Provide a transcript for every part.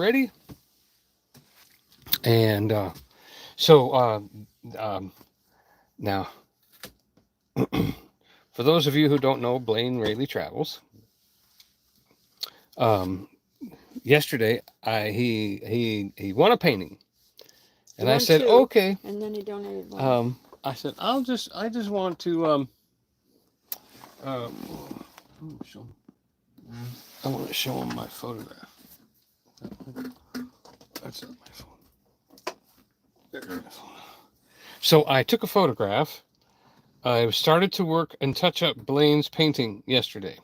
already. And so now, for those of you who don't know Blaine Rayleigh Travels, yesterday he won a painting, and I said, okay. And then he donated one. I said, I just want to I want to show him my photograph. That's not my phone. There's my phone. So I took a photograph. I started to work and touch up Blaine's painting yesterday.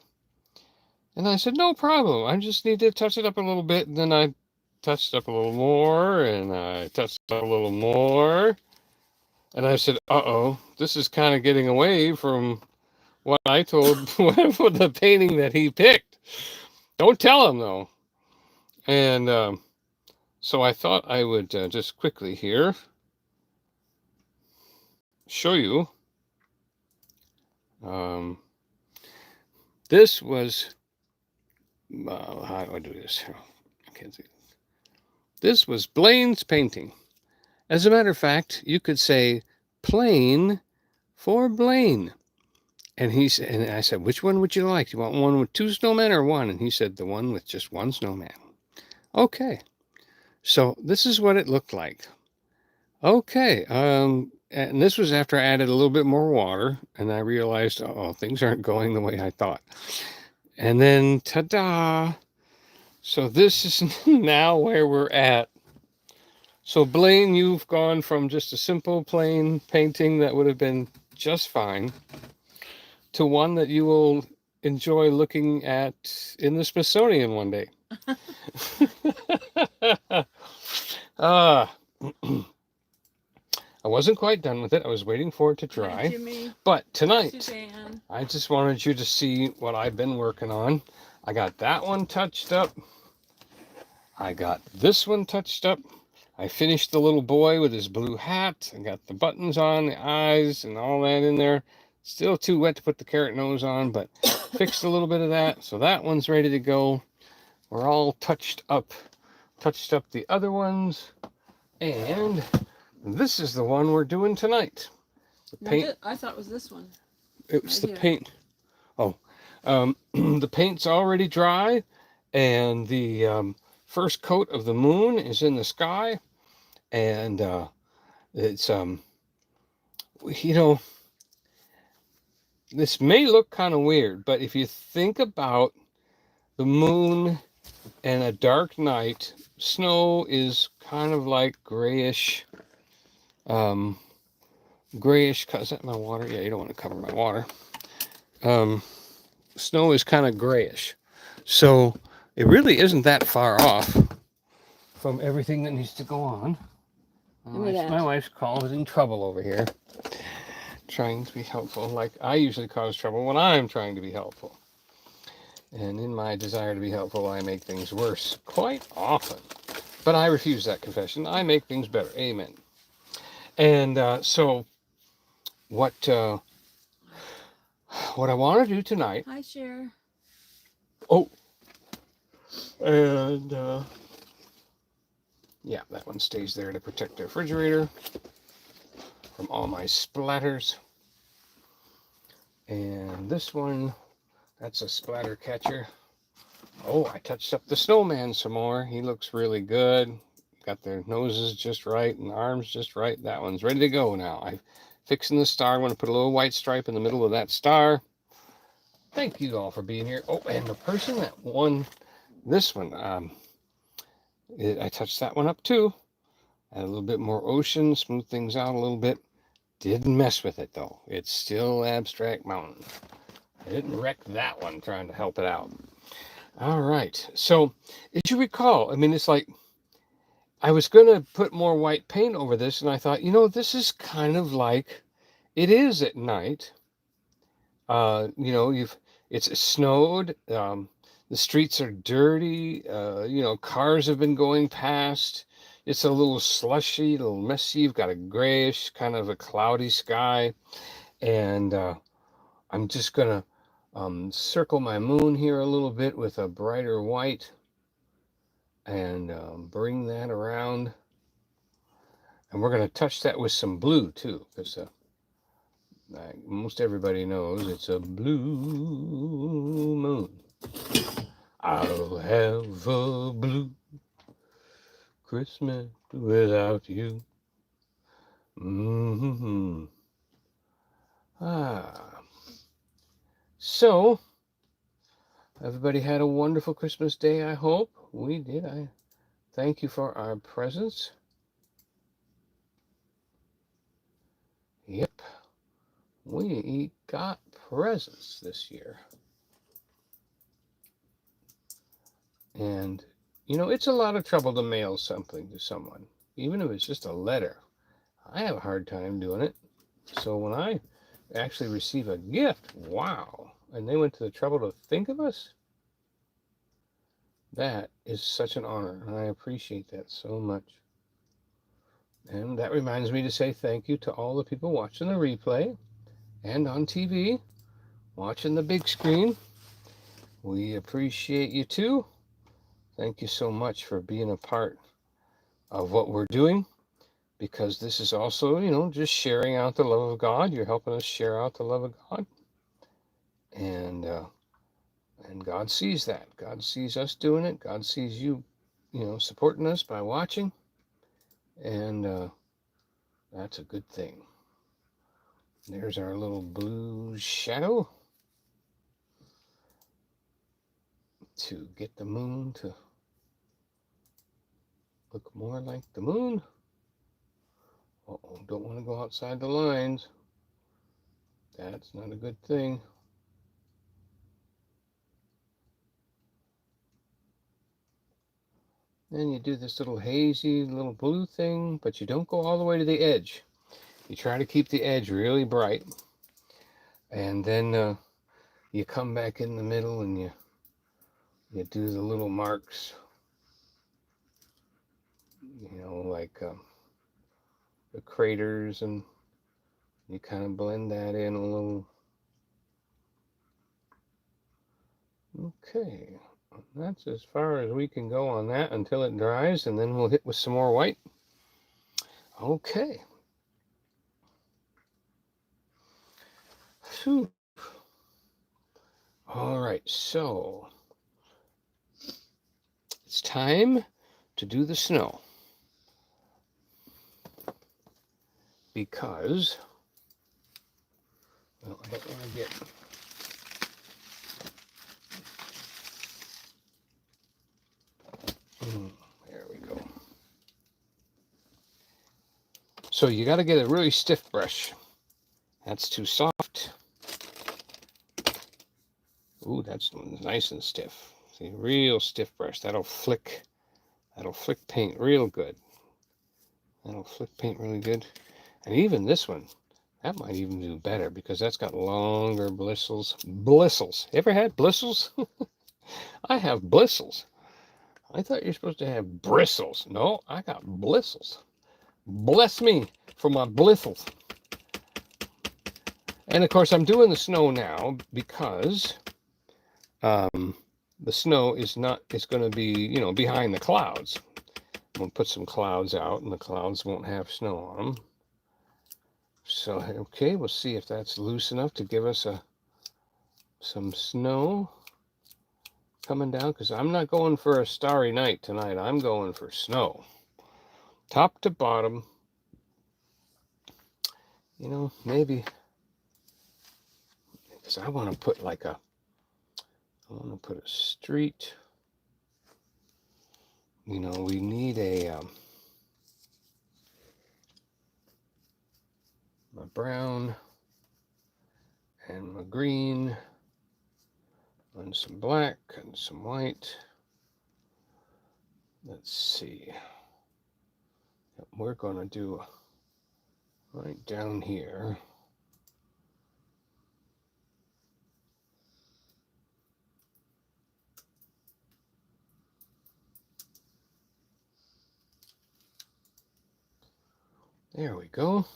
And I said, no problem. I just need to touch it up a little bit. And then I touched up a little more, and I touched up a little more. And I said, uh-oh, this is kind of getting away from what I told for the painting that he picked. Don't tell him, though. And so I thought I would just quickly here show you. This was, how do I do this? I can't see. This was Blaine's painting. As a matter of fact, you could say plain for Blaine. And I said, which one would you like? Do you want one with 2 snowmen or 1? And he said, the one with just 1 snowman. Okay. So this is what it looked like. Okay. And this was after I added a little bit more water, and I realized, oh, things aren't going the way I thought. And then, ta-da! So this is now where we're at. So Blaine, you've gone from just a simple, plain painting that would have been just fine to one that you will enjoy looking at in the Smithsonian one day. I wasn't quite done with it. I was waiting for it to dry. But tonight, Suzanne, I just wanted you to see what I've been working on. I got that one touched up. I got this one touched up. I finished the little boy with his blue hat. I got the buttons on, the eyes, and all that in there. Still too wet to put the carrot nose on, but fixed a little bit of that. So that one's ready to go. We're all touched up. Touched up the other ones. And this is the one we're doing tonight. The paint. I thought it was this one. It was right the paint. Oh, the paint's already dry, and the first coat of the moon is in the sky, and it's you know, this may look kind of weird, but if you think about the moon and a dark night, snow is kind of like grayish. Grayish. Is that my water? Yeah, you don't want to cover my water. Snow is kind of grayish, so it really isn't that far off from everything that needs to go on. My wife's causing trouble over here, trying to be helpful, like I usually cause trouble when I'm trying to be helpful. And in my desire to be helpful, I make things worse quite often. But I refuse that confession. I make things better. Amen. And so what I want to do tonight. Hi, Cher. Oh. And yeah, that one stays there to protect the refrigerator from all my splatters. And this one, that's a splatter catcher. Oh, I touched up the snowman some more. He looks really good. Got their noses just right and arms just right. That one's ready to go now. I'm fixing the star. I want to put a little white stripe in the middle of that star. Thank you all for being here. Oh, and the person that won this one, I touched that one up too. Add a little bit more ocean, smooth things out a little bit. Didn't mess with it though. It's still Abstract Mountain. I didn't wreck that one trying to help it out. All right. So, as you recall, I mean, it's like I was going to put more white paint over this, and I thought, you know, this is kind of like it is at night. You know, it's snowed. The streets are dirty. You know, cars have been going past. It's a little slushy, a little messy. You've got a grayish, kind of a cloudy sky. And I'm just going to circle my moon here a little bit with a brighter white. and bring that around. And we're going to touch that with some blue too, because like most everybody knows it's a blue moon. I'll have a blue Christmas without you. Mm-hmm. So, everybody had a wonderful Christmas day, I hope. We did. I thank you for our presents. Yep, we got presents this year. And, it's a lot of trouble to mail something to someone, even if it's just a letter. I have a hard time doing it. So when I actually receive a gift, wow, and they went to the trouble to think of us, that is such an honor, and I appreciate that so much. And that reminds me to say thank you to all the people watching the replay and on TV, watching the big screen. We appreciate you too. Thank you so much for being a part of what we're doing, because this is also, just sharing out the love of God. You're helping us share out the love of God. And God sees that. God sees us doing it. God sees you, supporting us by watching. And that's a good thing. There's our little blue shadow to get the moon to look more like the moon. Uh-oh, don't want to go outside the lines. That's not a good thing. Then you do this little hazy little blue thing, but you don't go all the way to the edge. You try to keep the edge really bright. And then you come back in the middle and you do the little marks, like the craters, and you kind of blend that in a little. Okay, that's as far as we can go on that until it dries, and then we'll hit with some more white. Okay. Whew. All right, so it's time to do the snow, because, well, I don't want to get there we go. So you got to get a really stiff brush. That's too soft. Ooh, that's nice and stiff. See, real stiff brush. That'll flick paint real good. That'll flick paint really good. And even this one, that might even do better, because that's got longer blistles. Blistles. Ever had blistles? I have blistles. I thought you're supposed to have bristles. No, I got blistles. Bless me for my blistles. And of course, I'm doing the snow now because the snow is going to be, behind the clouds. I'm going to put some clouds out, and the clouds won't have snow on them. So, okay, we'll see if that's loose enough to give us some snow coming down, because I'm not going for a starry night tonight. I'm going for snow. Top to bottom. Maybe, because I want to put a street. We need a brown and my green and some black and some white. Let's see. We're going to do right down here. There we go.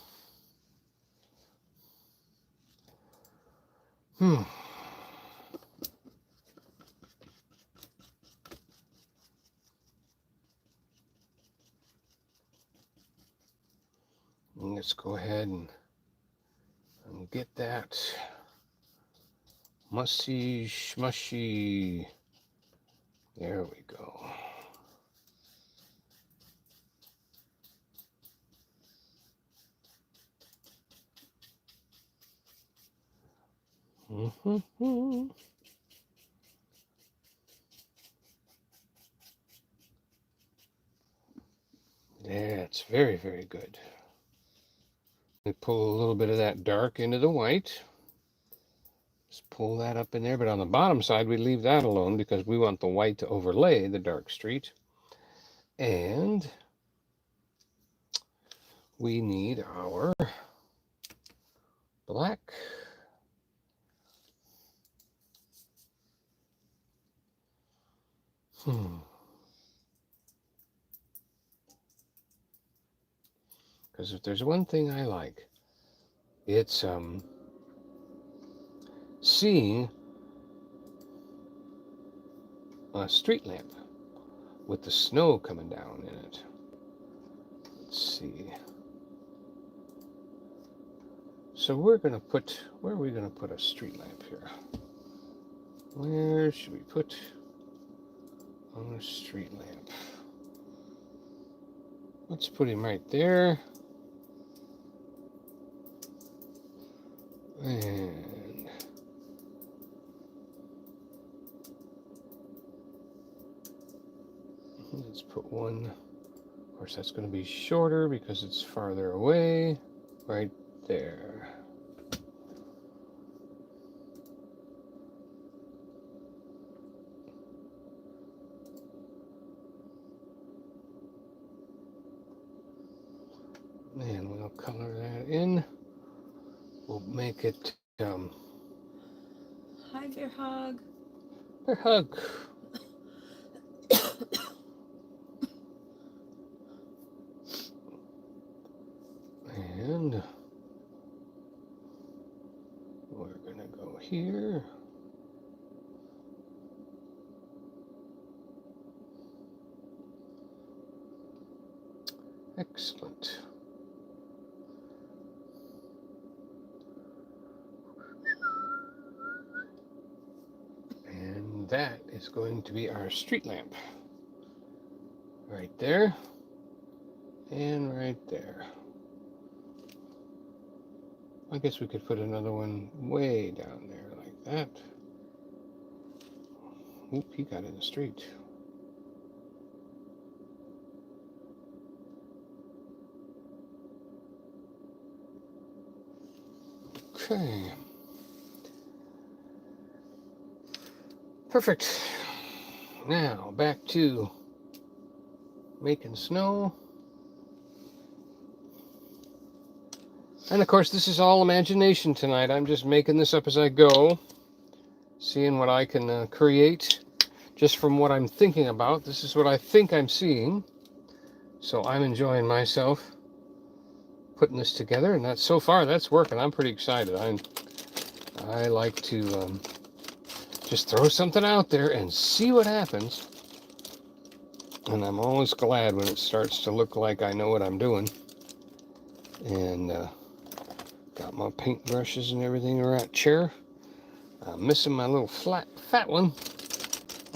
Let's go ahead and get that mushy smushy. There we go. That's very, very good. We pull a little bit of that dark into the white. Just pull that up in there, but on the bottom side we leave that alone because we want the white to overlay the dark street. And we need our black. Because if there's one thing I like, it's seeing a street lamp with the snow coming down in it. Let's see. So we're going to put, where are we going to put a street lamp here? Where should we put a street lamp? Let's put him right there. And let's put one, of course that's going to be shorter because it's farther away, right there. And we'll color that in. We'll make it, Hi, Bear Hug. Bear Hug. And we're gonna go here. Excellent. And that is going to be our street lamp. Right there. And right there. I guess we could put another one way down there like that. Oop, he got in the street. Okay. Perfect. Now back to making snow. And of course, this is all imagination tonight. I'm just making this up as I go, seeing what I can create just from what I'm thinking about. This is what I think I'm seeing. So I'm enjoying myself putting this together, and so far that's working. I'm pretty excited. I like to just throw something out there and see what happens. And I'm always glad when it starts to look like I know what I'm doing. And got my paint brushes and everything around chair. I'm missing my little fat one.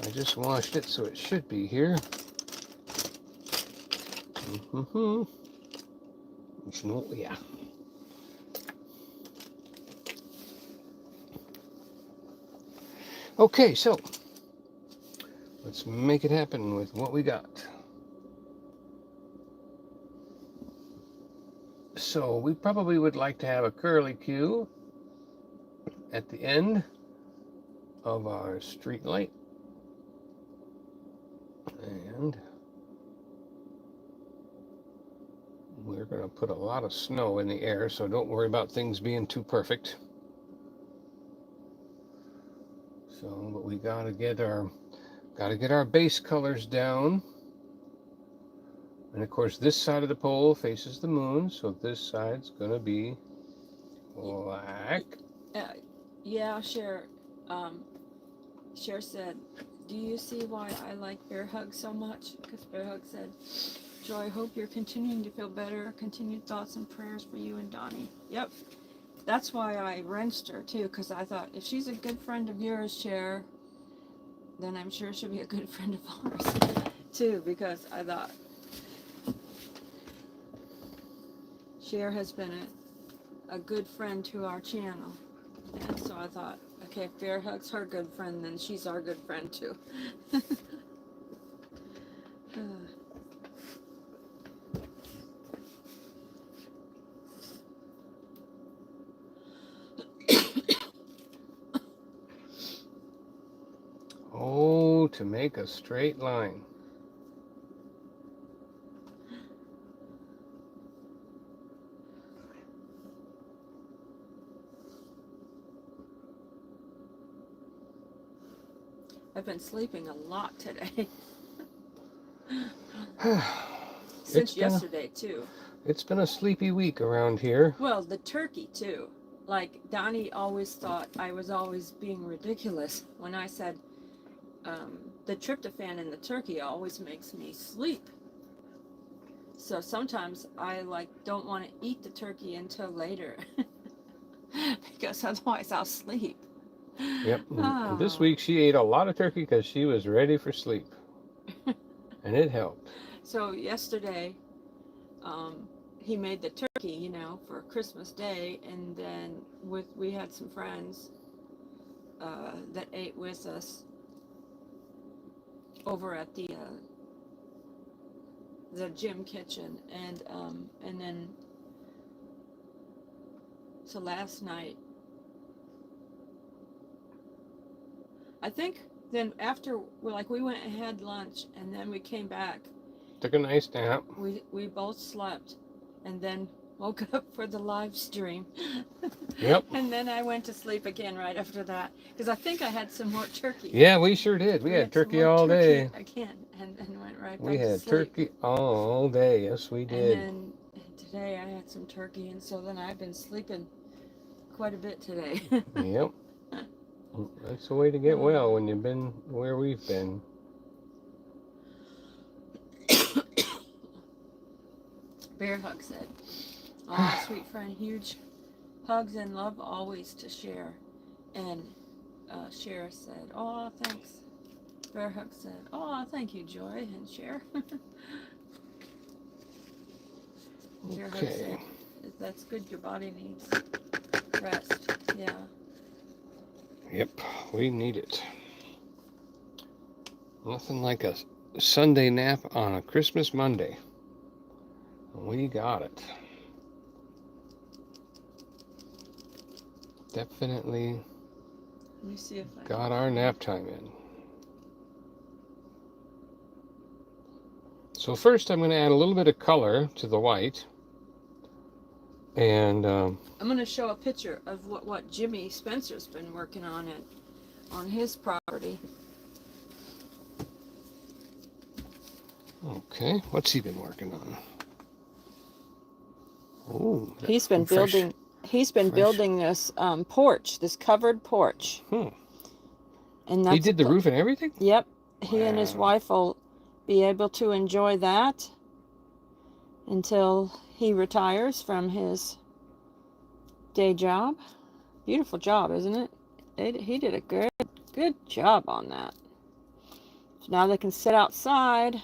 I just washed it, so it should be here. Yeah. Okay, so let's make it happen with what we got. So we probably would like to have a curlicue at the end of our street light. And we're going to put a lot of snow in the air, so don't worry about things being too perfect. So, but we got to get our base colors down. And of course, this side of the pole faces the moon, so this side's going to be black. Yeah, Cher. Cher said, "Do you see why I like Bear Hug so much?" Because Bear Hug said, Joy, hope you're continuing to feel better. Continued thoughts and prayers for you and Donny. Yep. That's why I wrenched her, too, because I thought, if she's a good friend of yours, Cher, then I'm sure she'll be a good friend of ours, too, because I thought Cher has been a good friend to our channel. And so I thought, okay, if Bear Hug's her good friend, then she's our good friend, too. Oh, to make a straight line. I've been sleeping a lot today. It's Since been yesterday, too. It's been a sleepy week around here. Well, the turkey, too. Like, Donny always thought I was always being ridiculous when I said, the tryptophan in the turkey always makes me sleep. So sometimes I, don't want to eat the turkey until later. Because otherwise I'll sleep. Yep. Oh. This week she ate a lot of turkey because she was ready for sleep. And it helped. So yesterday, he made the turkey, for Christmas Day, and then we had some friends that ate with us over at the gym kitchen, and then so last night, I think then after we went and had lunch, and then we came back. Took a nice nap. We both slept, and then woke up for the live stream. Yep. And then I went to sleep again right after that, because I think I had some more turkey. Yeah, we sure did. We had turkey all day. Again, and went right back We to had sleep. turkey all day. Yes, we did. And then today I had some turkey, and so then I've been sleeping quite a bit today. Yep. That's the way to get well when you've been where we've been. Bear Hug said, "Aw, sweet friend, huge hugs and love always to Cher." And Cher said, "Aw, thanks." Bear Hug said, "Aw, thank you, Joy and Cher." Bear Hug said, "That's good. Your body needs rest." Yeah. Yep, we need it. Nothing like a Sunday nap on a Christmas Monday. We got it. Definitely Let me see if I got our nap time in. So first I'm going to add a little bit of color to the white. And I'm going to show a picture of what Jimmy Spencer's been working on his property. Okay, what's he been working on? Oh, He's been building this porch, this covered porch. And he did the roof and everything? Yep. He and his wife will be able to enjoy that until he retires from his day job. Beautiful job, isn't it? He did a good job on that. So now they can sit outside,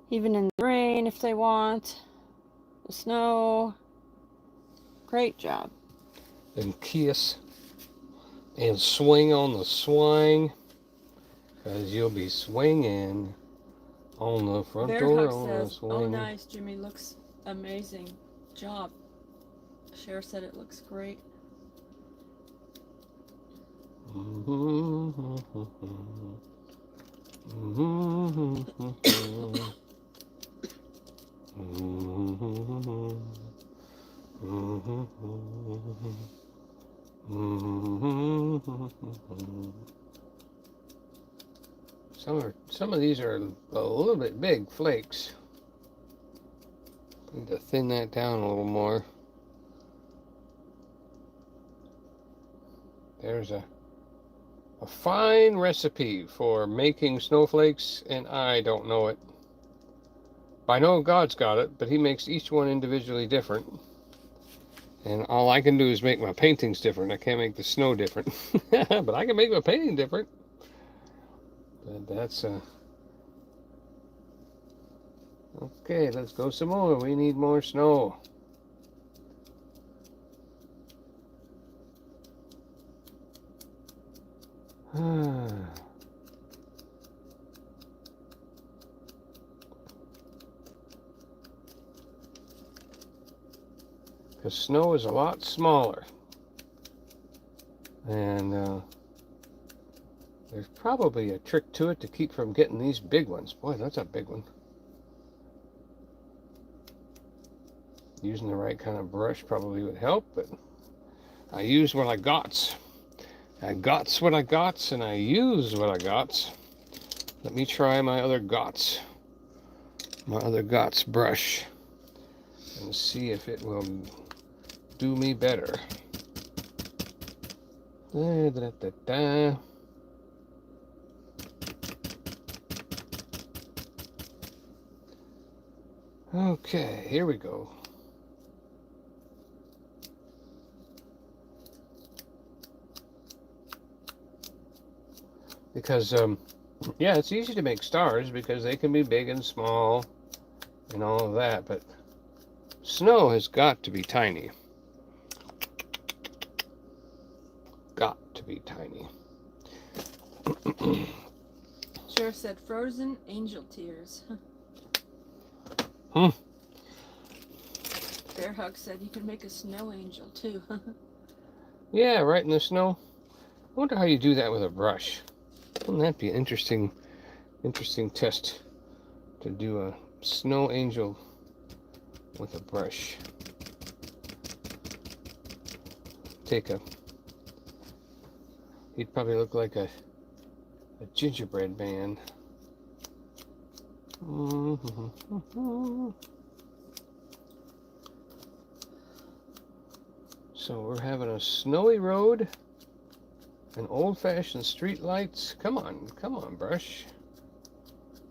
even in the rain if they want, the snow. Great job. And kiss and swing on the swing, because you'll be swinging on the front Bear door Hug on says, the swing. "Oh, nice, Jimmy. Looks amazing. Job." Cher said it looks great. Some of these are a little bit big flakes. Need to thin that down a little more. There's a fine recipe for making snowflakes, and I don't know it. I know God's got it, but he makes each one individually different. And all I can do is make my paintings different. I can't make the snow different. But I can make my painting different. But that's... Okay, let's go some more. We need more snow. Because snow is a lot smaller. And there's probably a trick to it to keep from getting these big ones. Boy, that's a big one. Using the right kind of brush probably would help, but I use what I got. I got what I got, and I use what I got. Let me try my other GOTS brush and see if it will do me better. Da, da, da, da. Okay, here we go. Because, yeah, it's easy to make stars because they can be big and small and all of that, but snow has got to be tiny. Got to be tiny. Sheriff said frozen angel tears. Bear Hug said you can make a snow angel too. Yeah, right in the snow. I wonder how you do that with a brush. Wouldn't that be an interesting test to do a snow angel with a brush? He'd probably look like a gingerbread man. So we're having a snowy road and old-fashioned street lights. Come on, brush.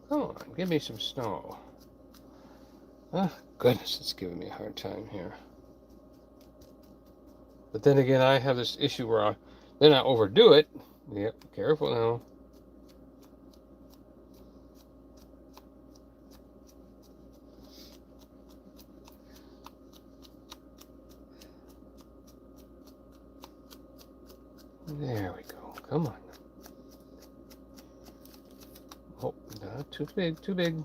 Come on, give me some snow. Oh, goodness, it's giving me a hard time here. But then again, I have this issue where I overdo it. Yep, careful now. There we go. Come on. Oh, not too big, too big.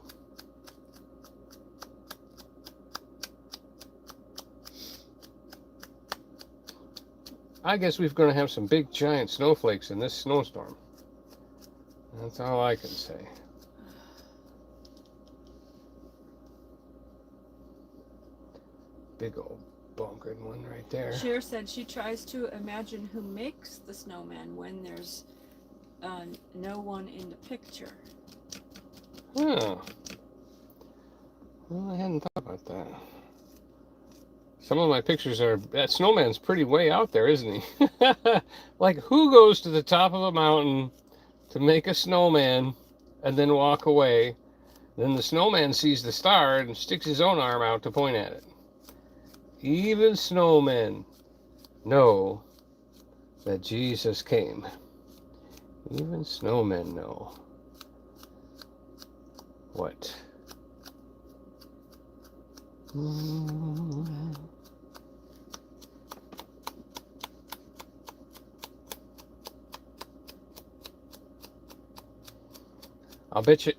I guess we're going to have some big giant snowflakes in this snowstorm. That's all I can say. Big old bunkered one right there. Cher said she tries to imagine who makes the snowman when there's no one in the picture. Oh. Well, I hadn't thought about that. Some of my pictures are, that snowman's pretty way out there, isn't he? Like, who goes to the top of a mountain to make a snowman and then walk away? Then the snowman sees the star and sticks his own arm out to point at it. Even snowmen know that Jesus came. Even snowmen know. What? I'll bet you.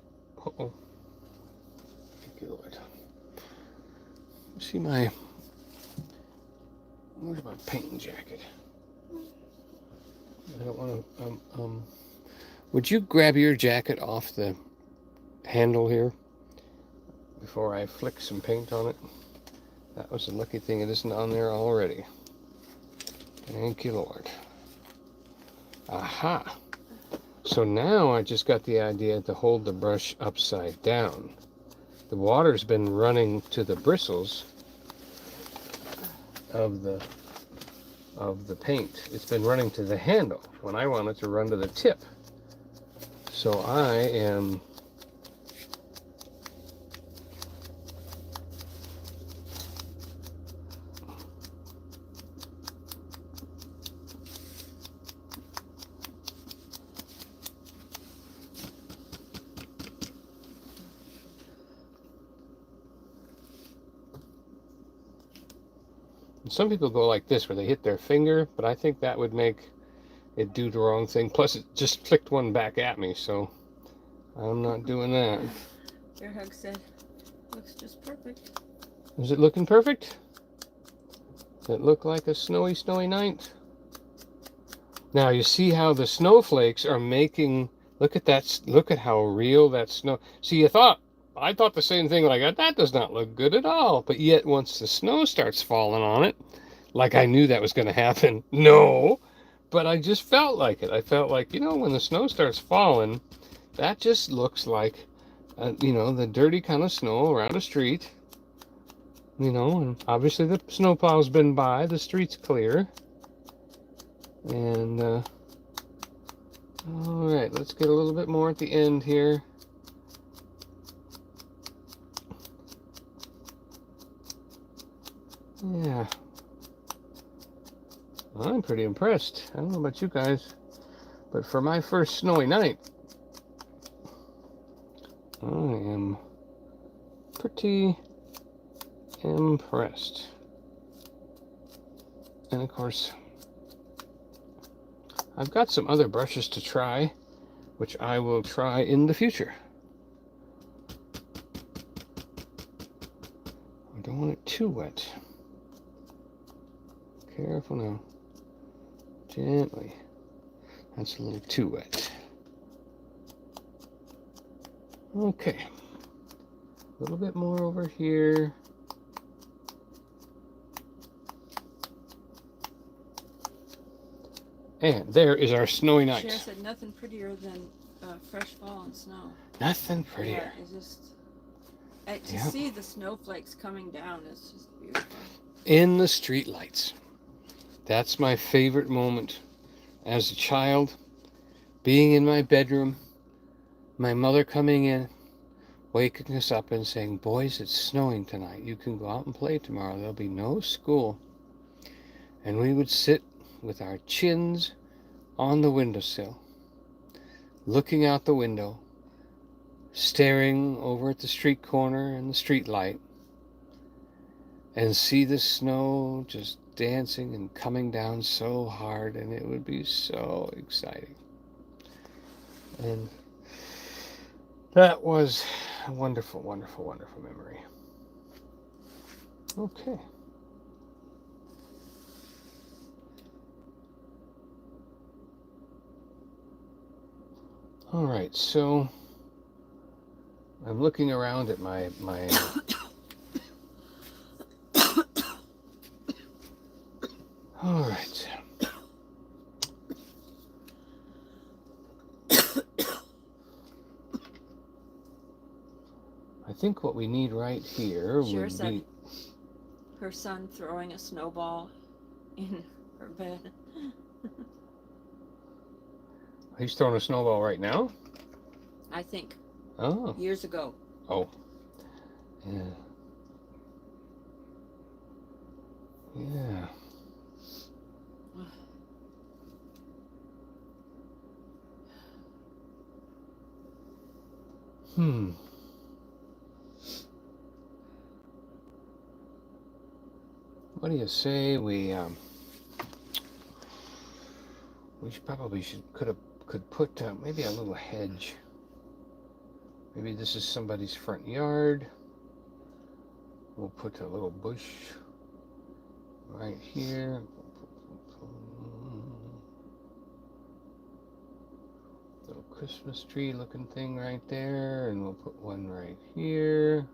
Uh-oh. Thank you, Lord. See my. Where's my painting jacket? I don't want to. Would you grab your jacket off the handle here before I flick some paint on it? That was a lucky thing it isn't on there already. Thank you, Lord. Aha! So now I just got the idea to hold the brush upside down. The water's been running to the bristles of the paint. It's been running to the handle when I want it to run to the tip. So I am Some people go like this, where they hit their finger, but I think that would make it do the wrong thing. Plus, it just flicked one back at me, so I'm not doing that. Your hug said, looks just perfect. Is it looking perfect? Does it look like a snowy, snowy night? Now, you see how the snowflakes are making... Look at that. Look at how real that snow... See, I thought the same thing when I got, that does not look good at all. But yet, once the snow starts falling on it, like I knew that was going to happen. No, but I just felt like it. I felt like, when the snow starts falling, that just looks like, the dirty kind of snow around a street. And obviously the snowplow's been by, the street's clear. And, all right, let's get a little bit more at the end here. Yeah. I'm pretty impressed. I don't know about you guys, but for my first snowy night, I am pretty impressed. And of course, I've got some other brushes to try, which I will try in the future. I don't want it too wet. Careful now. Gently. That's a little too wet. Okay. A little bit more over here. And there is our snowy night. Cher said nothing prettier than fresh fallen snow. Nothing prettier. Yeah, it's just... to see the snowflakes coming down is just beautiful. In the street lights. That's my favorite moment. As a child, being in my bedroom, my mother coming in, waking us up and saying, boys, it's snowing tonight. You can go out and play tomorrow. There'll be no school. And we would sit with our chins on the windowsill, looking out the window, staring over at the street corner and the street light, and see the snow just dancing and coming down so hard, and it would be so exciting. And that was a wonderful, wonderful, wonderful memory. Okay. All right, so I'm looking around at my all right. I think what we need right here Cher would said be her son throwing a snowball in her bed. He's throwing a snowball right now? I think. Oh. Years ago. Oh. Yeah. Yeah. What do you say we could put maybe a little hedge. Maybe this is somebody's front yard. We'll put a little bush right here. Little Christmas tree looking thing right there, and we'll put one right here.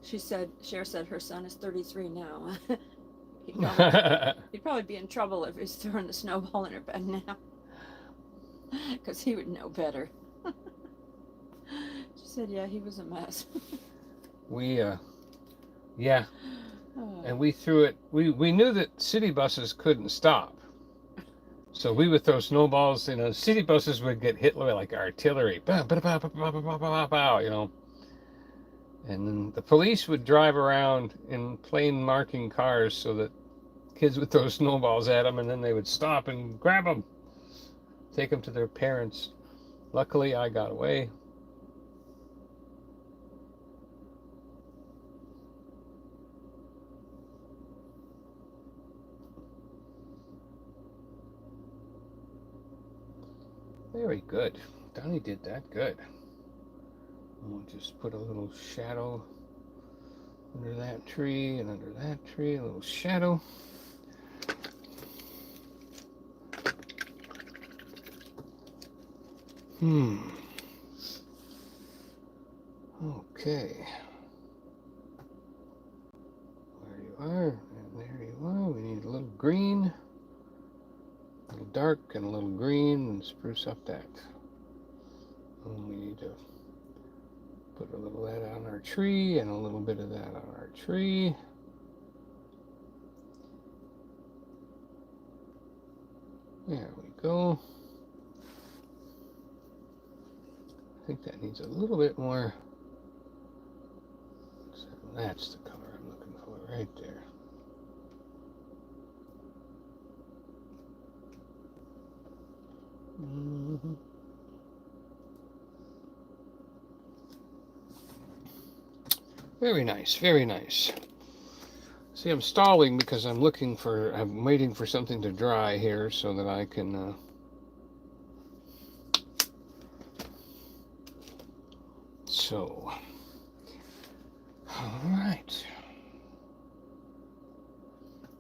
Cher said her son is 33 now. He'd probably be in trouble if he's throwing the snowball in her bed now. Because he would know better. She said, yeah, he was a mess. Yeah. And we threw it, we knew that city buses couldn't stop. So we would throw snowballs, city buses would get hit like artillery. Bow, bow, bow, bow, bow, bow, bow, bow, And then the police would drive around in plain marking cars so that kids would throw snowballs at them, and then they would stop and grab them, take them to their parents. Luckily, I got away. Very good. Donny did that good. We'll just put a little shadow under that tree and under that tree, a little shadow. Okay. There you are, and there you are. We need a little green, a little dark, and a little green, and spruce up that. And we need to put a little of that on our tree, and a little bit of that on our tree. There we go. I think that needs a little bit more. So that's the color I'm looking for right there. Very nice, very nice. See, I'm stalling because I'm waiting for something to dry here so that I can so, all right.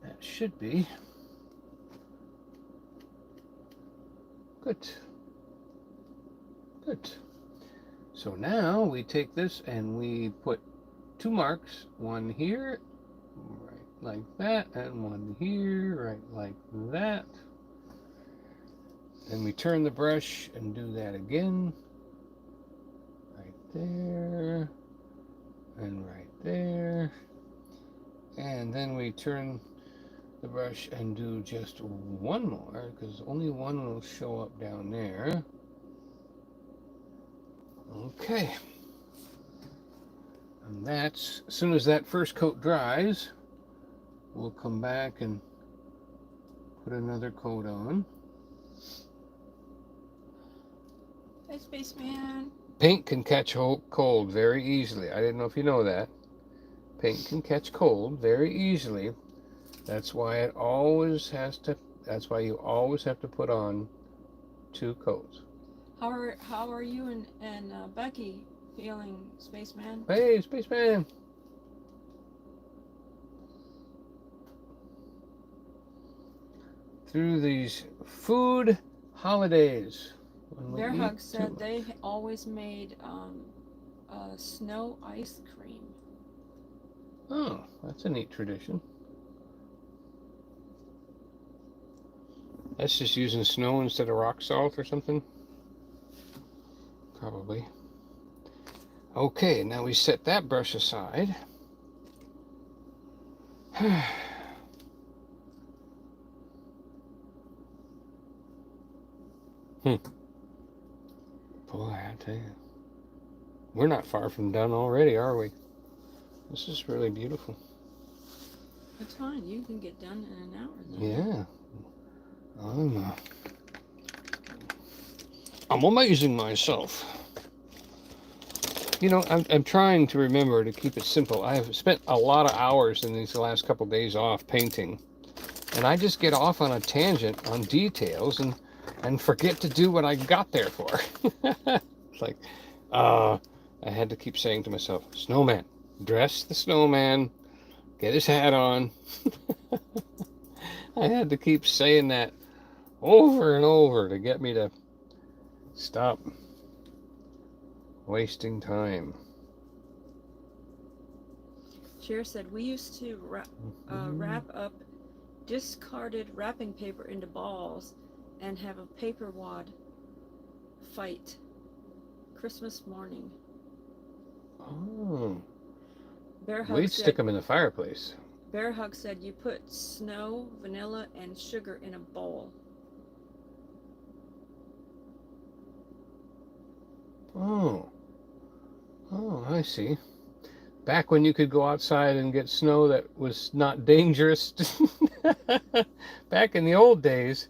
That should be good. Good. So now we take this and we put 2 marks, one here, right like that, and one here, right like that. Then we turn the brush and do that again. Right there, and right there. And then we turn the brush and do just one more, because only one will show up down there. Okay. And that's, as soon as that first coat dries, we'll come back and put another coat on. Hey, Spaceman. Paint can catch cold very easily. I didn't know if you know that. Paint can catch cold very easily. That's why it always has to, that's why you always have to put on 2 coats. How are you and Becky feeling, Spaceman? Hey, Spaceman! Through these food holidays. Bear Hug said they always made snow ice cream. Oh, that's a neat tradition. That's just using snow instead of rock salt or something? Probably. Okay, now we set that brush aside. Boy, I tell you. We're not far from done already, are we? This is really beautiful. It's fine. You can get done in an hour. Then. Yeah. I'm amazing myself. You know, I'm trying to remember to keep it simple. I have spent a lot of hours in these last couple of days off painting, and I just get off on a tangent on details and forget to do what I got there for. It's like, I had to keep saying to myself, snowman, dress the snowman, get his hat on. I had to keep saying that over and over to get me to stop wasting time. Cher said, we used to wrap up discarded wrapping paper into balls and have a paper wad fight Christmas morning. Oh. Bear Hug We'd said, stick them in the fireplace. Bear Hug said you put snow, vanilla, and sugar in a bowl. Oh, I see. Back when you could go outside and get snow that was not dangerous. Back in the old days,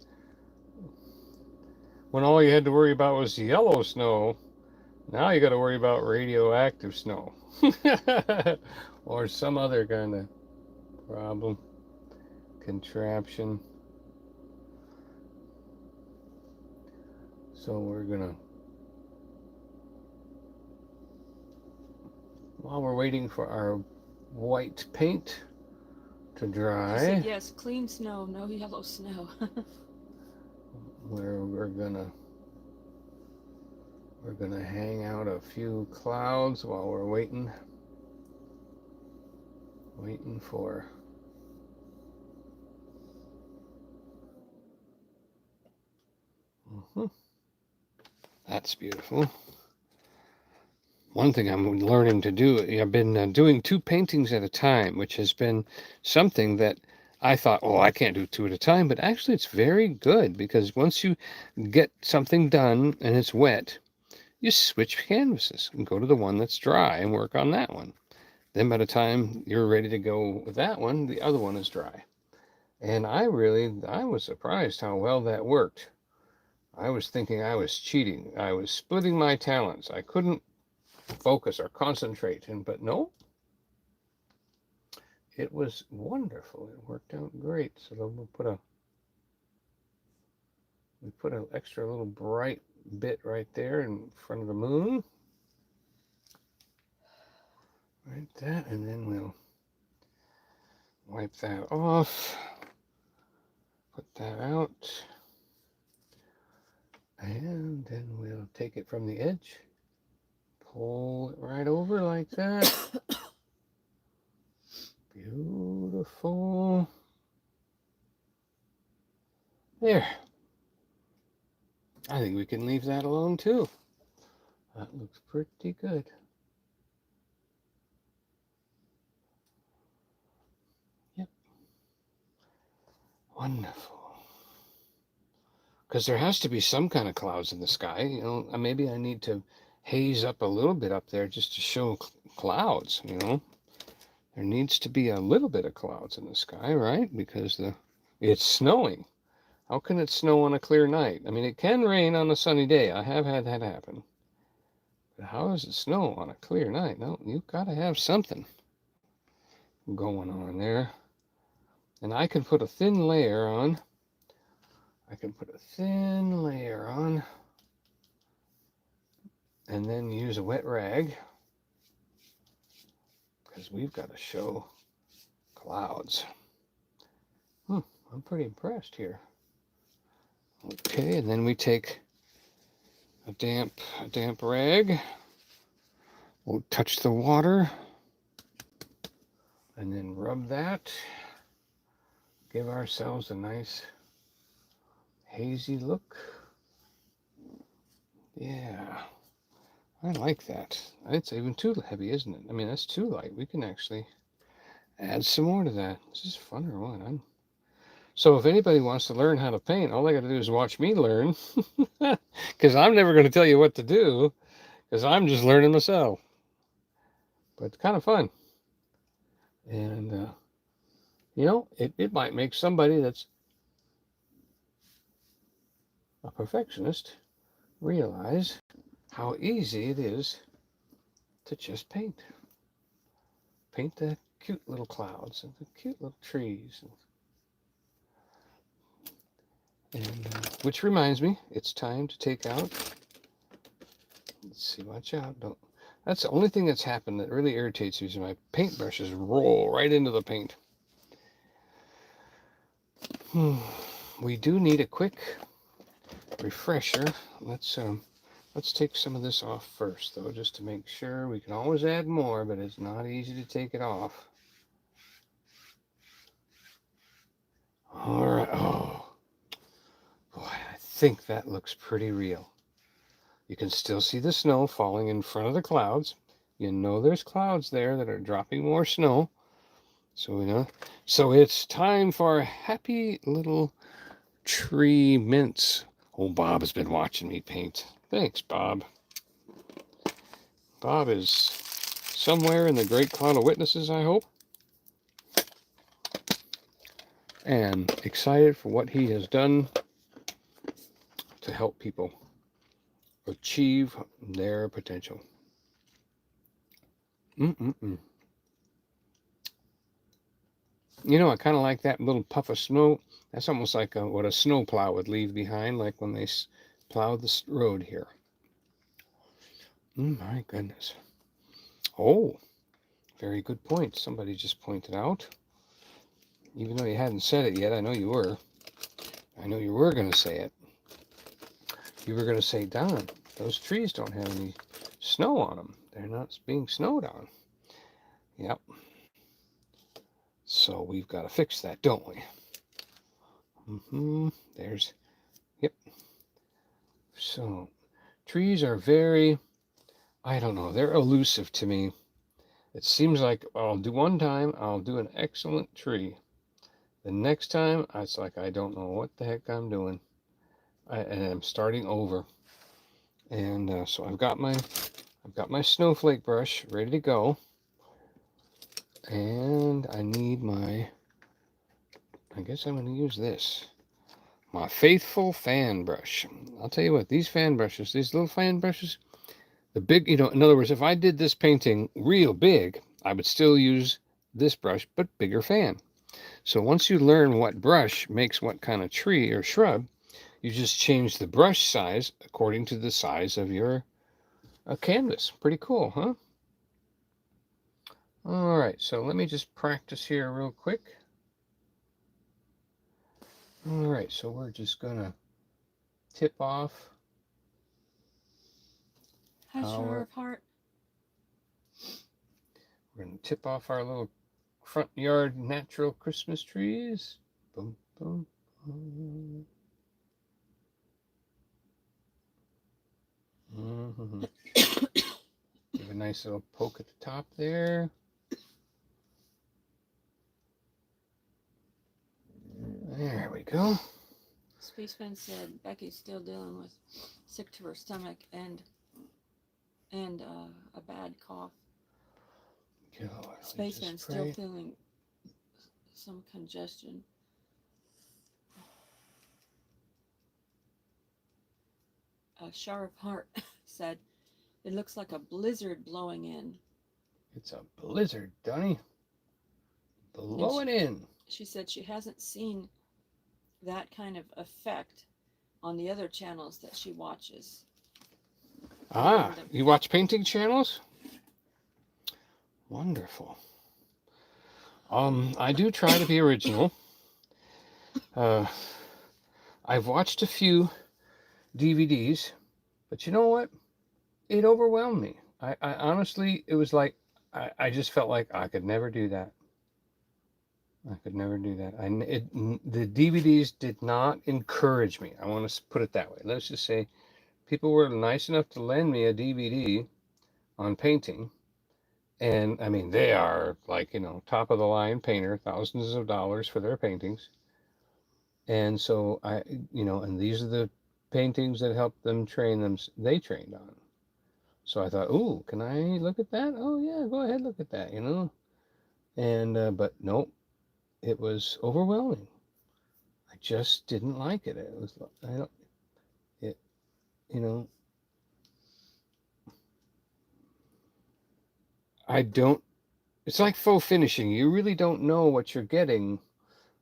when all you had to worry about was yellow snow, now you got to worry about radioactive snow. Or some other kind of problem, contraption. So we're gonna, while we're waiting for our white paint to dry, She said yes, clean snow, no yellow snow. we're gonna hang out a few clouds while we're waiting for That's beautiful. One thing I'm learning to do, I've been doing 2 paintings at a time, which has been something that I thought, oh, I can't do 2 at a time, but actually it's very good, because once you get something done and it's wet, you switch canvases and go to the one that's dry and work on that one. Then by the time you're ready to go with that one, the other one is dry. And I was surprised how well that worked. I was thinking I was cheating. I was splitting my talents. I couldn't focus or concentrate, but no, it was wonderful. It worked out great. So then we put an extra little bright bit right there in front of the moon, right that, and then we'll wipe that off, put that out, and then we'll take it from the edge, pull it right over like that. Beautiful. There. I think we can leave that alone too. That looks pretty good. Yep. Wonderful. Because there has to be some kind of clouds in the sky. You know, maybe I need to haze up a little bit up there just to show clouds, you know. There needs to be a little bit of clouds in the sky, right? Because it's snowing. How can it snow on a clear night? I mean, it can rain on a sunny day. I have had that happen. But how does it snow on a clear night? No, you've got to have something going on there. And I can put a thin layer on. And then use a wet rag, because we've got to show clouds. I'm pretty impressed here. Okay, and then we take a damp rag. We'll touch the water and then rub that. Give ourselves a nice hazy look. Yeah, I like that. It's even too heavy, isn't it? I mean, that's too light. We can actually add some more to that. This is fun or what? So if anybody wants to learn how to paint, all they got to do is watch me learn, because I'm never going to tell you what to do, because I'm just learning myself. But it's kind of fun. And, you know, it might make somebody that's a perfectionist realize how easy it is to just paint. Paint the cute little clouds and the cute little trees. And which reminds me, it's time to take out. Let's see, watch out. Don't. That's the only thing that's happened that really irritates me is my paintbrushes roll right into the paint. We do need a quick refresher. Let's take some of this off first, though, just to make sure. We can always add more, but it's not easy to take it off. All right. Oh, boy, I think that looks pretty real. You can still see the snow falling in front of the clouds. You know there's clouds there that are dropping more snow. So we know. So it's time for a happy little tree mints. Oh, Bob has been watching me paint. Thanks, Bob. Bob is somewhere in the great cloud of witnesses, I hope. And excited for what he has done to help people achieve their potential. You know, I kind of like that little puff of snow. That's almost like what a snowplow would leave behind, like when they plow this road here. My goodness. Oh, very good point. Somebody just pointed out. Even though you hadn't said it yet, I know you were. I know you were going to say it. You were going to say, Don, those trees don't have any snow on them. They're not being snowed on. Yep. So we've got to fix that, don't we? There's, yep. So trees are very, I don't know, they're elusive to me. It seems like I'll do one time, I'll do an excellent tree. The next time, it's like I don't know what the heck I'm doing. And I'm starting over. And so I've got my snowflake brush ready to go. And I need I guess I'm going to use this. My faithful fan brush. I'll tell you what, these little fan brushes, the big, in other words, if I did this painting real big, I would still use this brush, but bigger fan. So once you learn what brush makes what kind of tree or shrub, you just change the brush size according to the size of your canvas. Pretty cool, huh? All right, so let me just practice here real quick. All right, so we're just gonna tip off. We're gonna tip off our little front yard natural Christmas trees. Boom, boom, boom. Give a nice little poke at the top there. There we go. Spaceman said Becky's still dealing with sick to her stomach and a bad cough. Spaceman's still feeling some congestion. Sharp Heart said it looks like a blizzard blowing in. It's a blizzard, Donny. Blowing in. She said she hasn't seen that kind of effect on the other channels that she watches. You watch painting channels? Wonderful. I do try to be original. I've watched a few DVDs, but you know what? It overwhelmed me. I honestly, it was like, I just felt like I could never do that. I could never do that. The DVDs did not encourage me. I want to put it that way. Let's just say people were nice enough to lend me a DVD on painting. And I mean, they are like, top of the line painter, thousands of dollars for their paintings. And so and these are the paintings that helped them they trained on. So I thought, ooh, can I look at that? Oh yeah, go ahead, look at that, And, but nope, it was overwhelming. I just didn't like it. It was, it's like faux finishing. You really don't know what you're getting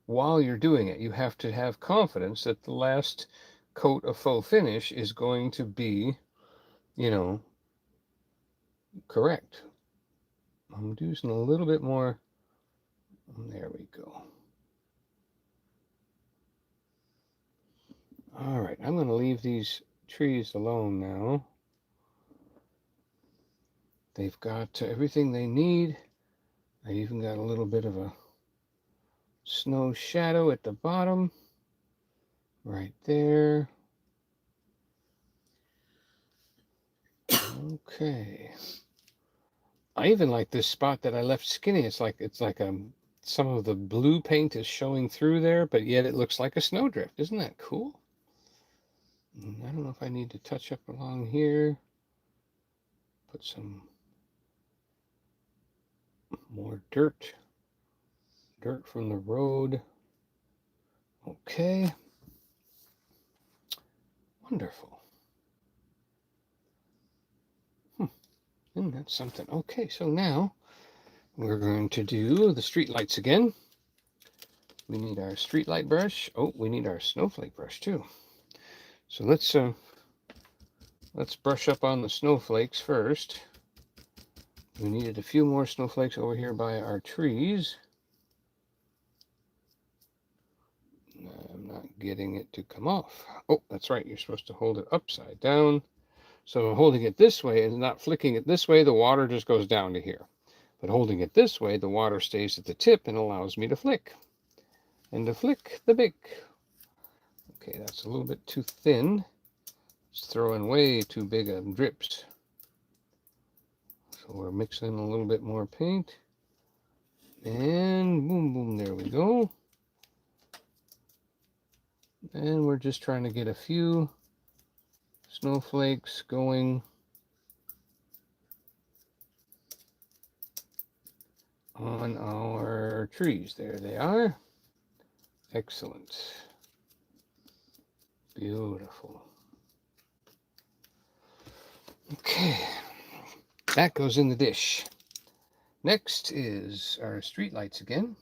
while you're doing it. You have to have confidence that the last coat of faux finish is going to be, correct. I'm using a little bit more. There we go. All right, I'm going to leave these trees alone now. They've got everything they need. I even got a little bit of a snow shadow at the bottom, right there. Okay. I even like this spot that I left skinny. It's like some of the blue paint is showing through there, but yet it looks like a snowdrift. Isn't that cool? I don't know if I need to touch up along here. Put some more dirt from the road. Okay. Wonderful. And that's something. Okay, so now we're going to do the street lights again. We need our street light brush. Oh, we need our snowflake brush too. So let's Let's brush up on the snowflakes first. We needed a few more snowflakes over here by our trees. I'm not getting it to come off. Oh, that's right. You're supposed to hold it upside down. So holding it this way and not flicking it this way, the water just goes down to here. But holding it this way, the water stays at the tip and allows me to flick. And to flick the bick. Okay, that's a little bit too thin. It's throwing way too big of drips. So we're mixing a little bit more paint. And boom, boom, there we go. And we're just trying to get a few snowflakes going on our trees. There they are. Excellent. Beautiful. Okay, that goes in the dish. Next is our street lights again.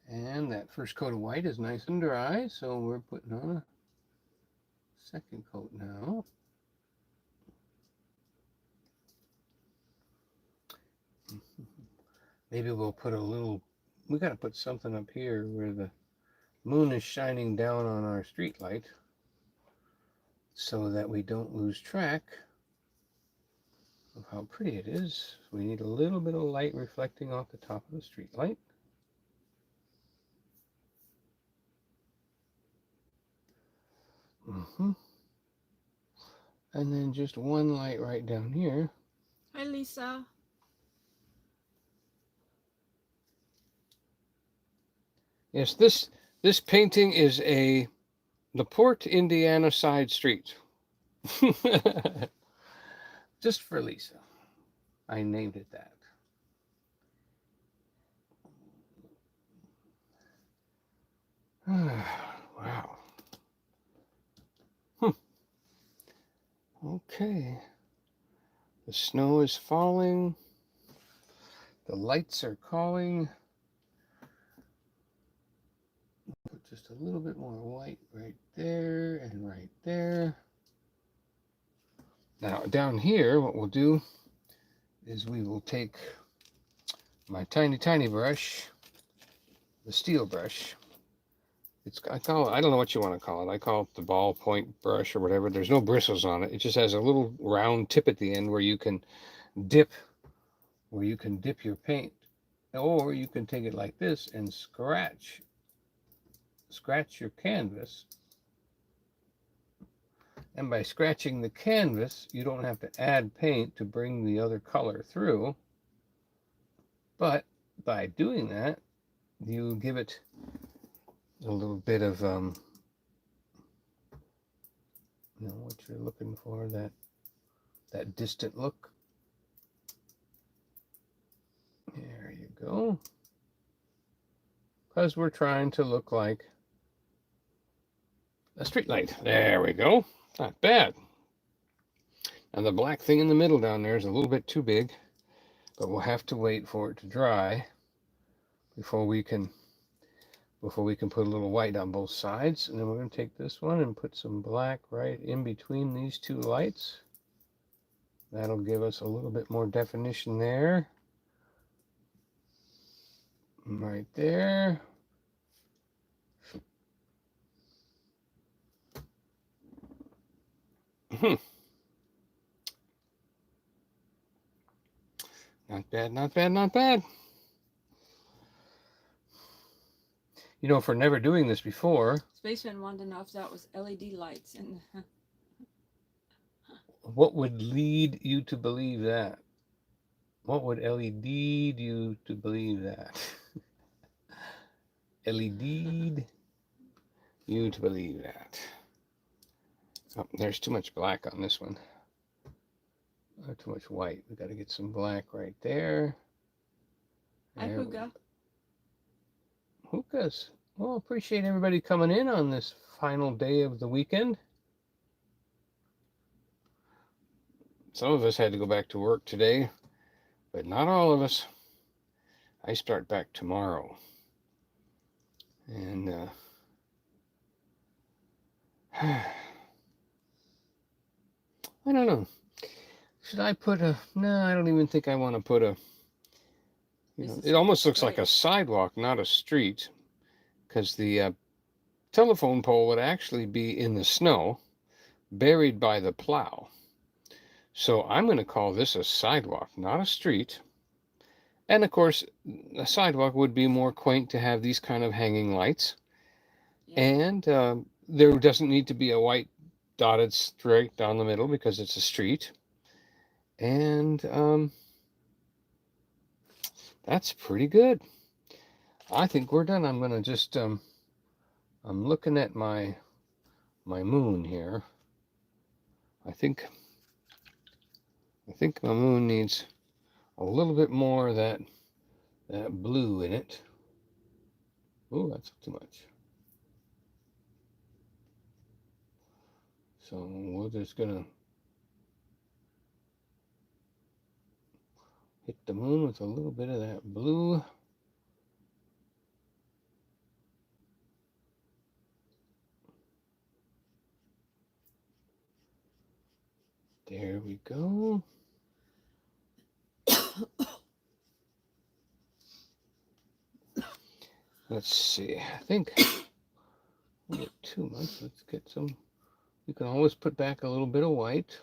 And that first coat of white is nice and dry, so we're putting on a second coat now. Maybe we'll put a little, we got to put something up here where the moon is shining down on our street light so that we don't lose track of how pretty it is. We need a little bit of light reflecting off the top of the street light. And then just one light right down here. Hi, Lisa. Yes, this painting is the Port, Indiana side street. Just for Lisa. I named it that. Wow. Okay. The snow is falling. The lights are calling. Put just a little bit more white right there and right there. Now down here, what we'll do is we will take my tiny brush, the steel brush. I don't know what you want to call it. I call it the ballpoint brush or whatever. There's no bristles on it. It just has a little round tip at the end where you can dip your paint, or you can take it like this and scratch your canvas. And by scratching the canvas, you don't have to add paint to bring the other color through. But by doing that, you give it a little bit of, what you're looking for, that distant look. There you go. Because we're trying to look like a street light. There we go. Not bad. And the black thing in the middle down there is a little bit too big, but we'll have to wait for it to dry before we can put a little white on both sides. And then we're going to take this one and put some black right in between these two lights. That'll give us a little bit more definition there. Right there. Not bad, not bad, not bad. You know, for never doing this before. Spaceman wanted to know if that was LED lights. And what would lead you to believe that? What would LED you to believe that? LED you to believe that. Oh, there's too much black on this one. Too much white. We got to get some black right there. Hi, Hookah. Hookahs. Well, appreciate everybody coming in on this final day of the weekend. Some of us had to go back to work today, but not all of us. I start back tomorrow. And I don't know. Should I put a... No, I don't even think I want to put a... it almost looks like a sidewalk, not a street. Because the telephone pole would actually be in the snow, buried by the plow. So I'm going to call this a sidewalk, not a street. And of course, a sidewalk would be more quaint to have these kind of hanging lights. Yeah. And there doesn't need to be a white dotted straight down the middle because it's a street. And that's pretty good. I think we're done. I'm going to just, I'm looking at my moon here. I think my moon needs a little bit more of that blue in it. Oh, that's too much. So we're just gonna hit the moon with a little bit of that blue. There we go. Let's see. I think we get too much. Let's get some. You can always put back a little bit of white.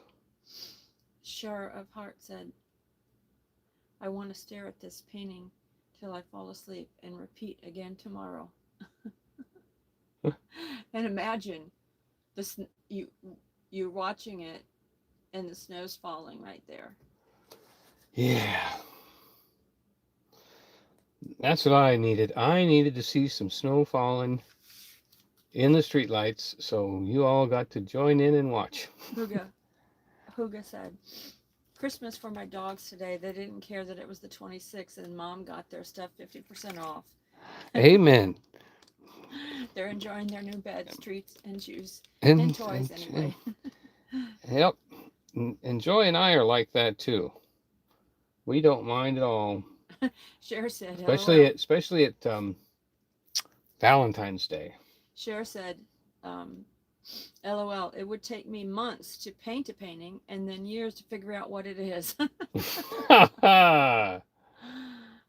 Sure of Heart said, I want to stare at this painting till I fall asleep and repeat again tomorrow. And imagine this, you're watching it and the snow's falling right there. Yeah. That's what I needed. I needed to see some snow falling in the streetlights, so you all got to join in and watch. Huga said, Christmas for my dogs today. They didn't care that it was the 26th and Mom got their stuff 50% off. Amen. They're enjoying their new beds, treats, and shoes, and toys anyway. Yep. And Joy and I are like that too. We don't mind at all. Cher said, especially at Valentine's Day. Cher said, LOL, it would take me months to paint a painting and then years to figure out what it is.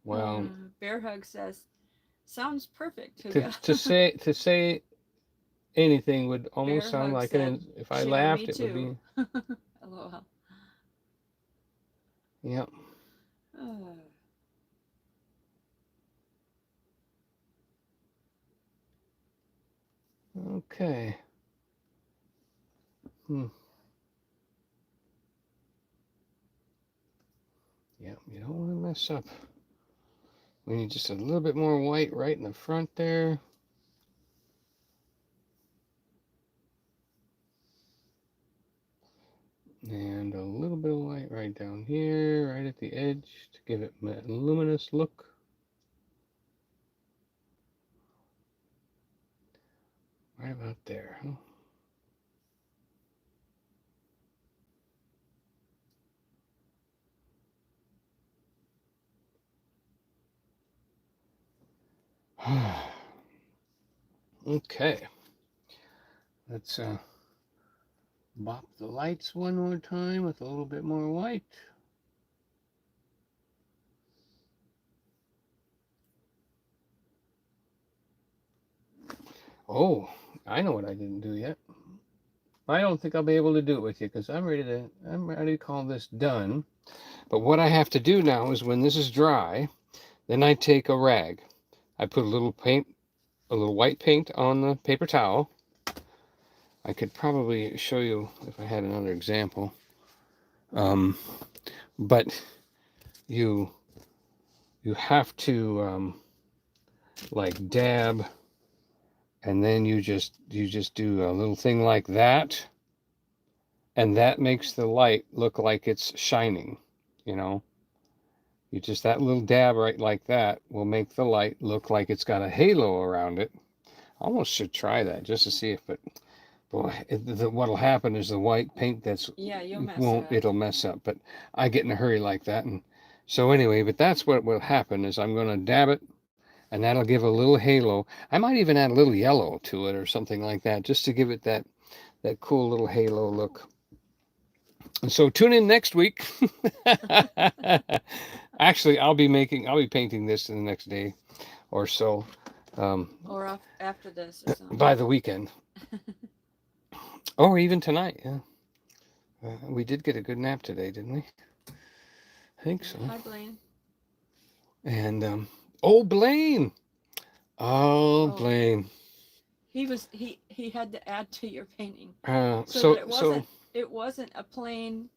Well, Bear Hug says, sounds perfect. To say anything would almost sound like if I laughed, it would be. LOL. Yep. Okay. Yeah, you don't want to mess up. We need just a little bit more white right in the front there. And a little bit of white right down here, right at the edge to give it a luminous look. Right about there, huh? Okay. Let's bop the lights one more time with a little bit more white. Oh, I know what I didn't do yet. I don't think I'll be able to do it with you because I'm ready to call this done. But what I have to do now is when this is dry, then I take a rag. I put a little white paint on the paper towel. I could probably show you if I had another example. But you have to like dab, and then you just do a little thing like that, and that makes the light look like it's shining, you know. You just, that little dab right like that will make the light look like it's got a halo around it. I almost should try that just to see if it, boy, what'll happen is the white paint it'll mess up. But I get in a hurry like that, and So anyway, but that's what will happen is I'm going to dab it, and that'll give a little halo. I might even add a little yellow to it or something like that, just to give it that cool little halo look. And so tune in next week. Actually, I'll be painting this in the next day or so. Or after this or something. By the weekend. Or even tonight, yeah. We did get a good nap today, didn't we? I think so. Hi, Blaine. And Blaine. Oh, Blaine. He had to add to your painting. It wasn't a plain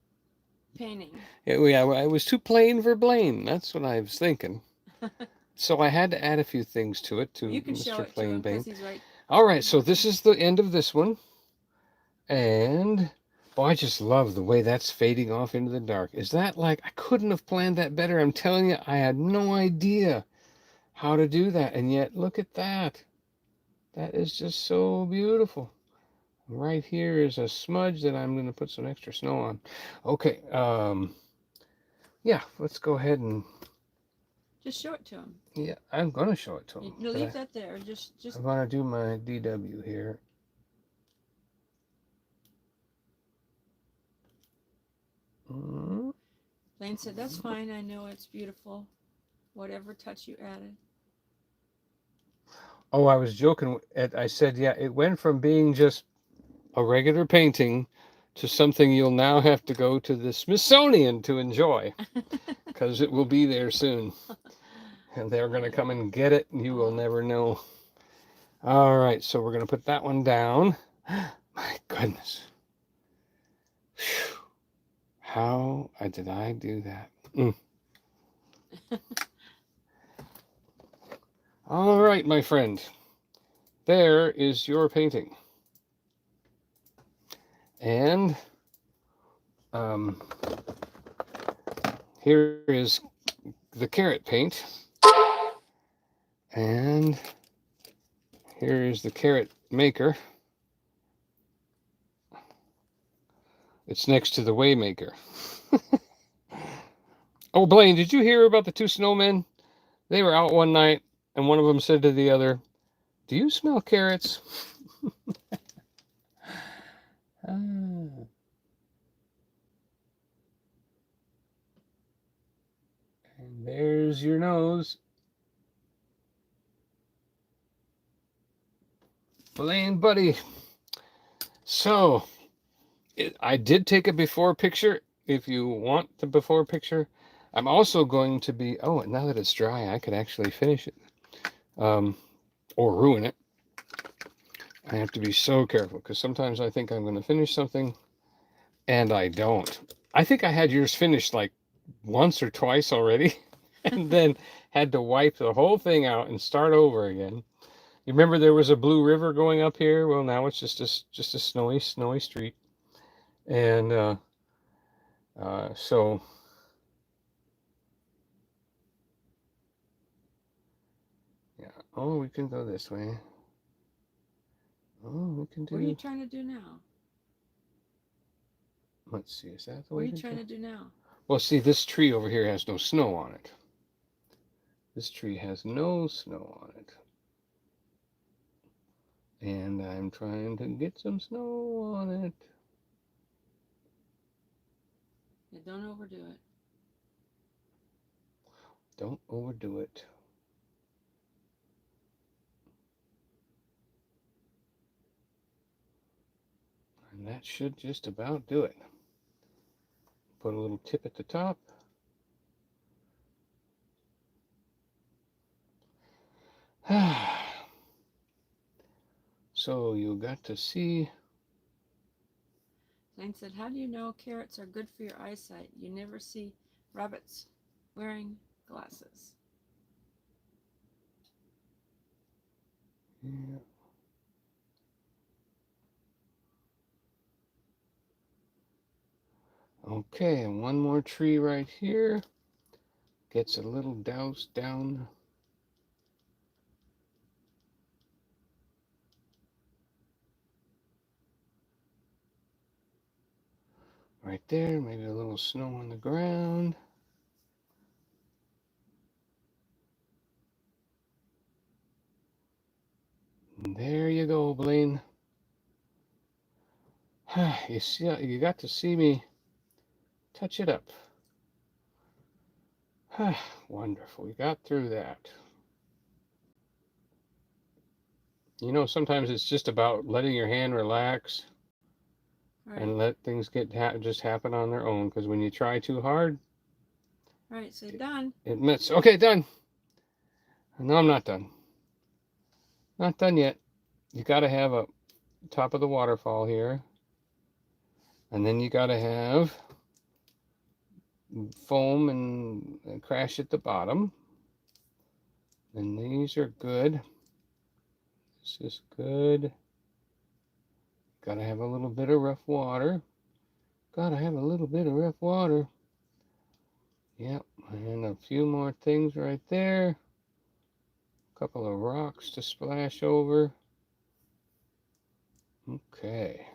painting. Yeah, it was too plain for Blaine. That's what I was thinking. So I had to add a few things to it to you can Mr. show it Plain to him, Bane. he's right. All right, so this is the end of this one. And I just love the way that's fading off into the dark. Is that like, I couldn't have planned that better. I'm telling you, I had no idea how to do that. And yet, look at that. That is just so beautiful. Right here is a smudge that I'm going to put some extra snow on. Okay, yeah, let's go ahead and just show it to him. Yeah, I'm going to show it to him. You leave that there. Just. I'm going to do my DW here. Lane said, that's fine. I know it's beautiful. Whatever touch you added. Oh, I was joking. I said, yeah, it went from being just a regular painting to something you'll now have to go to the Smithsonian to enjoy. Because it will be there soon. And they're going to come and get it, and you will never know. All right, so we're going to put that one down. My goodness. Whew. How did I do that? All right, my friend. There is your painting. And here is the carrot paint. And here is the carrot maker. It's next to the Waymaker. Oh, Blaine, did you hear about the two snowmen? They were out one night, and one of them said to the other, "Do you smell carrots?" And there's your nose. Blaine, buddy. So, I did take a before picture. If you want the before picture, I'm also going to be, now that it's dry, I could actually finish it. Or ruin it. I have to be so careful because sometimes I think I'm going to finish something and I don't. I think I had yours finished like once or twice already and then had to wipe the whole thing out and start over again. You remember there was a blue river going up here? Well, now it's just a snowy street. And so yeah. Oh, we can go this way. Oh, we can do. What are you trying to do now? Let's see, is that the way? What are you trying to do now? Well, see, this tree over here has no snow on it. This tree has no snow on it. And I'm trying to get some snow on it. Yeah, don't overdo it. Don't overdo it. And that should just about do it. Put a little tip at the top. So you got to see. Lane said, how do you know carrots are good for your eyesight? You never see rabbits wearing glasses. Yeah. Okay, and one more tree right here. Gets a little doused down. Right there, maybe a little snow on the ground. There you go, Blaine. You see, you got to see me touch it up. Wonderful. We got through that. You know, sometimes it's just about letting your hand relax and let things just happen on their own. Because when you try too hard, Right, so done. it misses. Okay, done. No, I'm not done. Not done yet. You got to have a top of the waterfall here. And then you got to have foam and crash at the bottom. And these are good. This is good. Got to have a little bit of rough water. Got to have a little bit of rough water. Yep, and a few more things right there. A couple of rocks to splash over. Okay.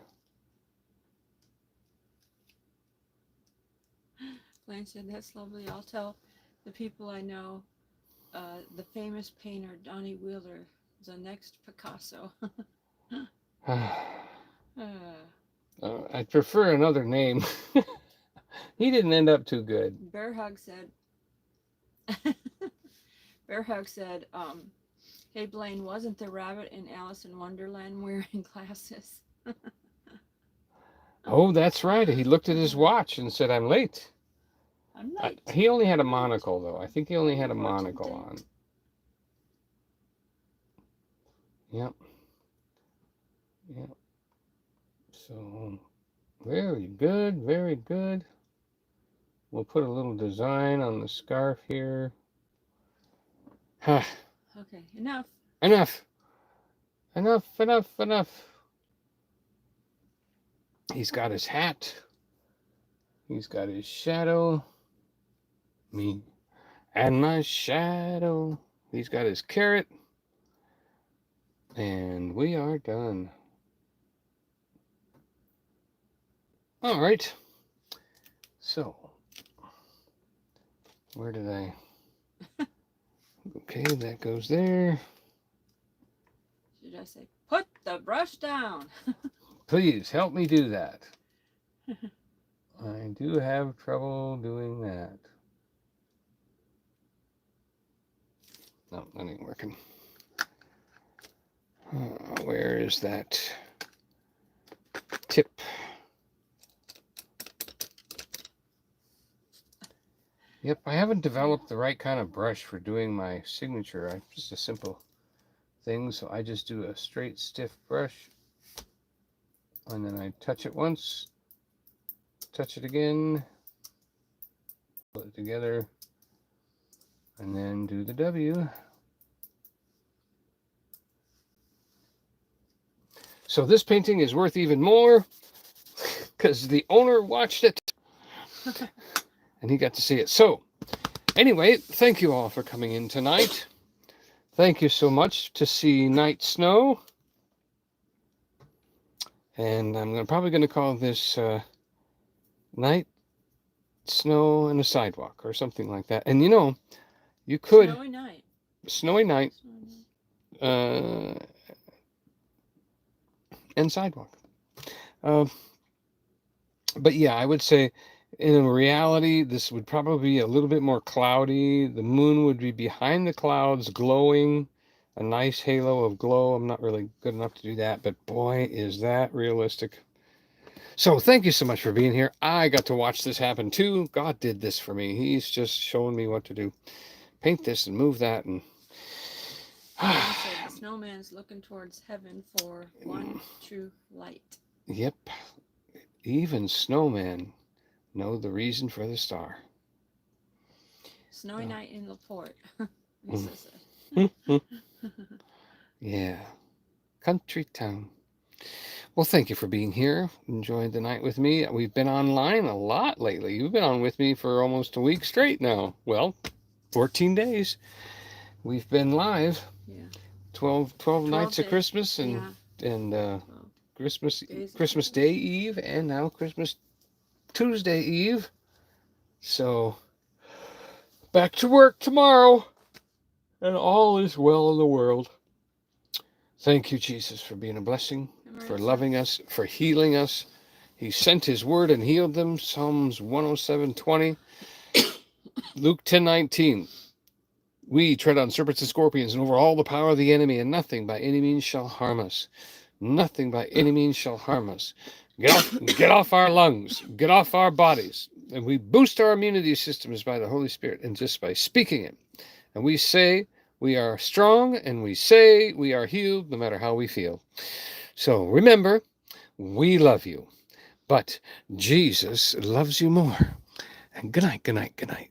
Blaine said, that's lovely. I'll tell the people I know, the famous painter Donny Wheeler is the next Picasso. I prefer another name. He didn't end up too good. Bear Hug said, hey Blaine, wasn't the rabbit in Alice in Wonderland wearing glasses? Oh, that's right. He looked at his watch and said, I'm late. I'm late. He only had a monocle, though. I think he only had a monocle on. Yep. Yep. So, very good, very good. We'll put a little design on the scarf here. Okay, enough. Enough. Enough, enough, enough. He's got his hat. He's got his shadow. Me and my shadow. He's got his carrot. And we are done. All right. So, where did I? Okay, that goes there. Should I say, put the brush down? Please help me do that. I do have trouble doing that. No, that ain't working. Where is that tip? Yep, I haven't developed the right kind of brush for doing my signature. Just a simple thing, so I just do a straight, stiff brush, and then I touch it once, touch it again, put it together, and then do the W. So this painting is worth even more because the owner watched it and he got to see it. So anyway, thank you all for coming in tonight. Thank you so much to see Night Snow. And I'm probably going to call this Night Snow and a Sidewalk or something like that. And you know, you could... Snowy night. Snowy night. And sidewalk. But yeah, I would say in reality, this would probably be a little bit more cloudy. The moon would be behind the clouds, glowing, a nice halo of glow. I'm not really good enough to do that, but boy, is that realistic. So thank you so much for being here. I got to watch this happen too. God did this for me. He's just showing me what to do. Paint this and move that and... The snowman's looking towards heaven for one true light. Yep. Even snowmen know the reason for the star. Snowy night in LaPorte. Yeah. Country town. Well, thank you for being here. Enjoyed the night with me. We've been online a lot lately. You've been on with me for almost a week straight now. Well, 14 days. We've been live. Yeah. 12 nights of Christmas and Christmas Day Eve and now Christmas Tuesday Eve. So back to work tomorrow and all is well in the world. Thank you, Jesus, for being a blessing, for loving us, for healing us. He sent his word and healed them. Psalms 107:20. Luke 10:19. We tread on serpents and scorpions and over all the power of the enemy, and nothing by any means shall harm us. Nothing by any means shall harm us. Get off our lungs. Get off our bodies. And we boost our immunity systems by the Holy Spirit and just by speaking it. And we say we are strong, and we say we are healed no matter how we feel. So remember, we love you, but Jesus loves you more. And good night, good night, good night.